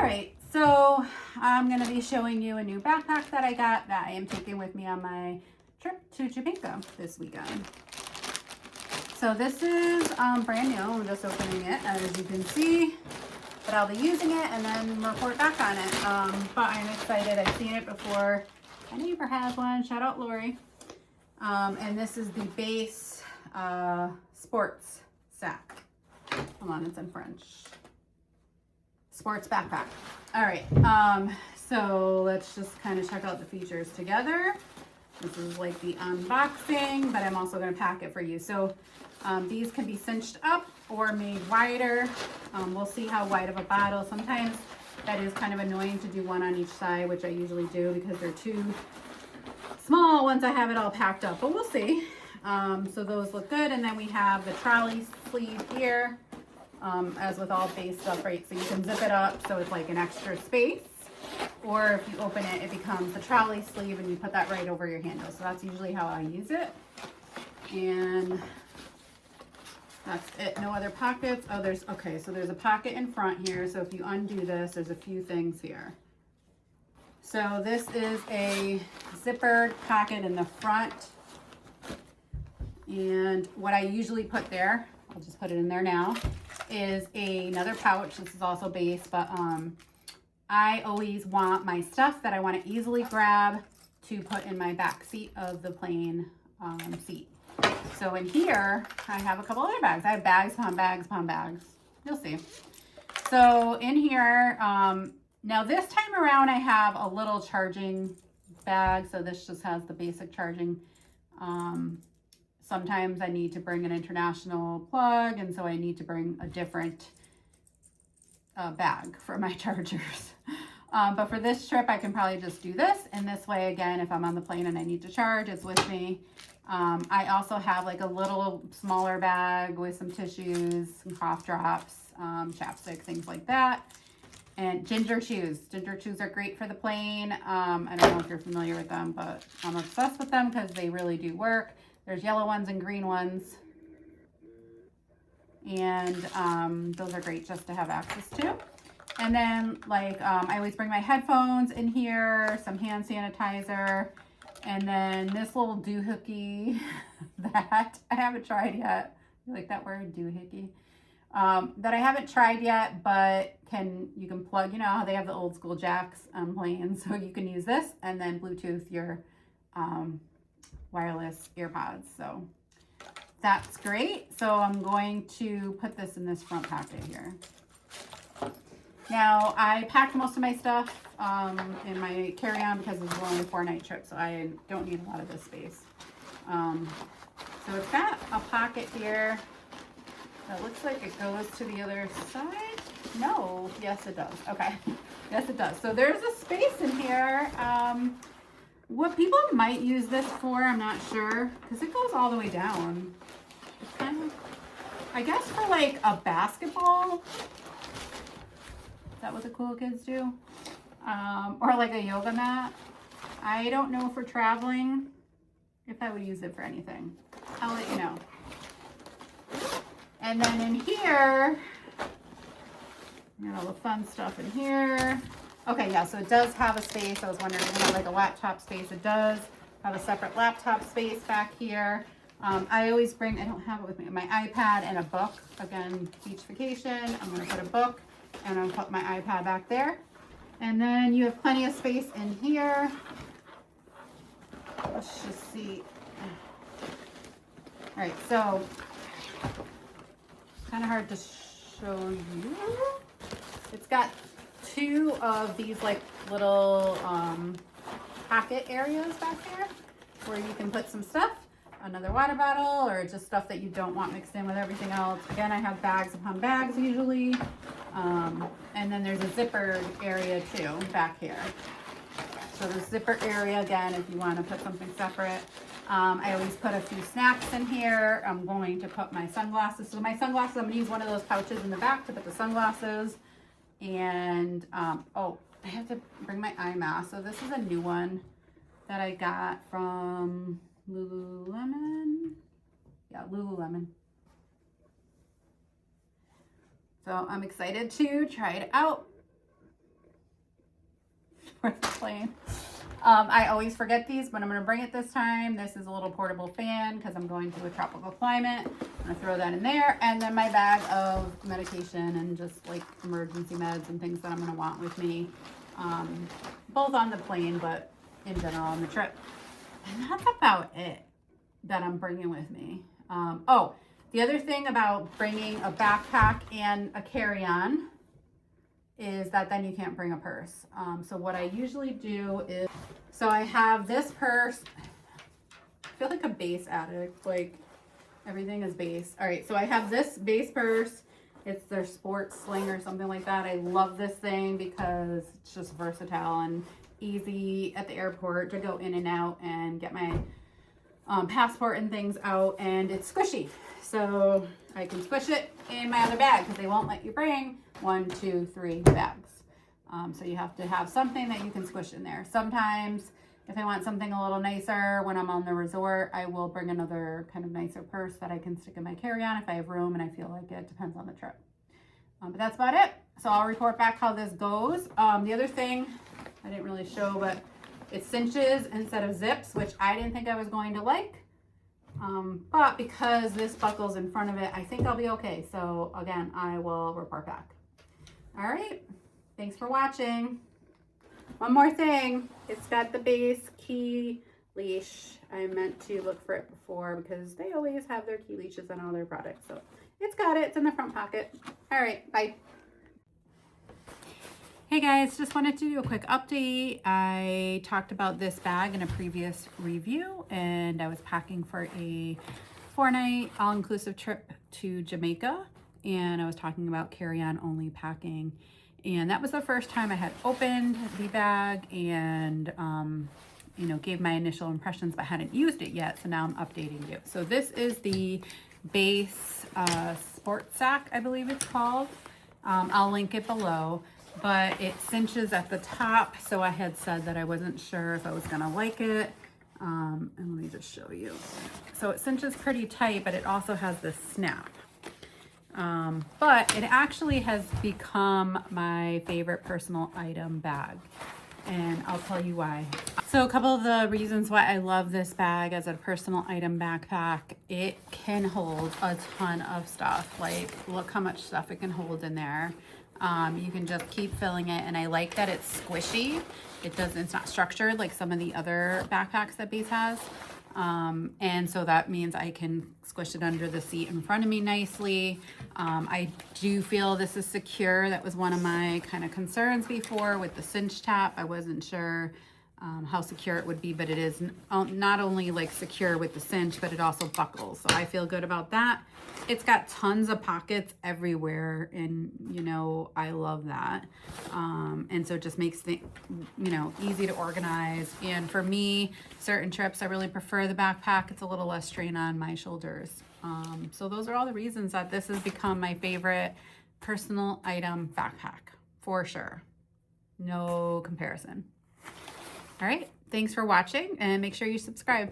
right, so I'm going to be showing you a new backpack that I got that I am taking with me on my trip to Jamaica this weekend. So this is brand new. I'm just opening it, as you can see, but I'll be using it and then report back on it. But I'm excited. I've seen it before. My neighbor has one. Shout out Lori. And this is the Beis Sports Sack. Hold on, it's in French. Sports Backpack. All right, so let's just kind of check out the features together. This is like the unboxing, but I'm also going to pack it for you. So these can be cinched up or made wider. We'll see how wide of a bottle. Sometimes that is kind of annoying to do one on each side, which I usually do because they're too small once I have it all packed up, but we'll see. So those look good. And then we have the trolley sleeve here, as with all Beis stuff, right? So you can zip it up so it's like an extra space, or if you open it, it becomes the trolley sleeve and you put that right over your handle. So that's usually how I use it. And that's it. No other pockets. Oh, okay, so there's a pocket in front here. So if you undo this, there's a few things here. So this is a zippered pocket in the front. And what I usually put there, I'll just put it in there now, is another pouch. This is also Beis, but I always want my stuff that I want to easily grab to put in my back seat of the plane seat. So in here, I have a couple other bags. I have bags upon bags upon bags. You'll see. So in here, now this time around, I have a little charging bag. So this just has the basic charging. Sometimes I need to bring an international plug, and so I need to bring a different bag for my chargers. But for this trip, I can probably just do this. And this way, again, if I'm on the plane and I need to charge, it's with me. I also have like a little smaller bag with some tissues, some cough drops, chapstick, things like that. And ginger chews. Ginger chews are great for the plane. I don't know if you're familiar with them, but I'm obsessed with them because they really do work. There's yellow ones and green ones. And those are great just to have access to. And then like I always bring my headphones in here, some hand sanitizer, and then this little doohickey that I haven't tried yet. You like that word, doohickey? That I haven't tried yet, but you can plug, you know how they have the old school jacks on planes, so you can use this and then Bluetooth your wireless earpods. So that's great. So I'm going to put this in this front pocket here. Now I packed most of my stuff in my carry-on because this is only a 4-night trip, so I don't need a lot of this space. So it's got a pocket here. It looks like it goes to the other side. No, yes it does. Okay, yes it does. So there's a space in here. What people might use this for, I'm not sure, because it goes all the way down. It's kind of, I guess, for like a basketball. Is that what the cool kids do? Or like a yoga mat. I don't know for traveling if I would use it for anything. I'll let you know. And then in here, all the fun stuff in here. Okay, yeah, so it does have a space. I was wondering if it had like a laptop space. It does have a separate laptop space back here. I always bring, I don't have it with me, my iPad and a book. Again, beach vacation. I'm going to put a book and I'll put my iPad back there. And then you have plenty of space in here. Let's just see. All right, so kind of hard to show you. It's got two of these like little pocket areas back here where you can put some stuff, another water bottle, or just stuff that you don't want mixed in with everything else. Again, I have bags upon bags usually. And then there's a zipper area too back here. So the zipper area, again, if you want to put something separate. I always put a few snacks in here. I'm going to put my sunglasses. So my sunglasses, I'm going to use one of those pouches in the back to put the sunglasses. And, oh, I have to bring my eye mask. So this is a new one that I got from Lululemon. Yeah, Lululemon. So I'm excited to try it out. for the plane. I always forget these, but I'm going to bring it this time. This is a little portable fan because I'm going to a tropical climate. I'm going to throw that in there. And then my bag of medication and just like emergency meds and things that I'm going to want with me, both on the plane, but in general on the trip. And that's about it that I'm bringing with me. Oh, the other thing about bringing a backpack and a carry-on is that then you can't bring a purse. So what I usually do is, so I have this purse. I feel like a base addict, like everything is base. All right, so I have this base purse. It's their sports sling or something like that. I love this thing because it's just versatile and easy at the airport to go in and out and get my passport and things out, and it's squishy. So I can squish it in my other bag because they won't let you bring 1, 2, 3 bags. So you have to have something that you can squish in there. Sometimes if I want something a little nicer when I'm on the resort, I will bring another kind of nicer purse that I can stick in my carry-on if I have room and I feel like it. Depends on the trip. But that's about it. So I'll report back how this goes. The other thing I didn't really show, but it cinches instead of zips, which I didn't think I was going to like. But because this buckles in front of it, I think I'll be okay. So again, I will report back. All right. Thanks for watching. One more thing. It's got the base key leash. I meant to look for it before because they always have their key leashes on all their products. So it's got it. It's in the front pocket. All right. Bye. Hey guys, just wanted to do a quick update. I talked about this bag in a previous review, and I was packing for a 4-night all-inclusive trip to Jamaica, and I was talking about carry-on only packing. And that was the first time I had opened the bag and you know, gave my initial impressions, but hadn't used it yet. So now I'm updating you. So this is the Beis Sport Sack, I believe it's called. I'll link it below. But it cinches at the top, so I had said that I wasn't sure if I was gonna like it. And let me just show you. So it cinches pretty tight, but it also has this snap. But it actually has become my favorite personal item bag, and I'll tell you why. So a couple of the reasons why I love this bag as a personal item backpack: it can hold a ton of stuff. Like, look how much stuff it can hold in there. You can just keep filling it, and I like that it's squishy. It's not structured like some of the other backpacks that Beis has. And so that means I can squish it under the seat in front of me nicely. I do feel this is secure. That was one of my kind of concerns before with the cinch tab. I wasn't sure how secure it would be, but it is not only like secure with the cinch, but it also buckles. So I feel good about that. It's got tons of pockets everywhere, and you know, I love that. And so it just makes things, you know, easy to organize. And for me, certain trips, I really prefer the backpack. It's a little less strain on my shoulders. So those are all the reasons that this has become my favorite personal item backpack, for sure. No comparison. All right, thanks for watching, and make sure you subscribe.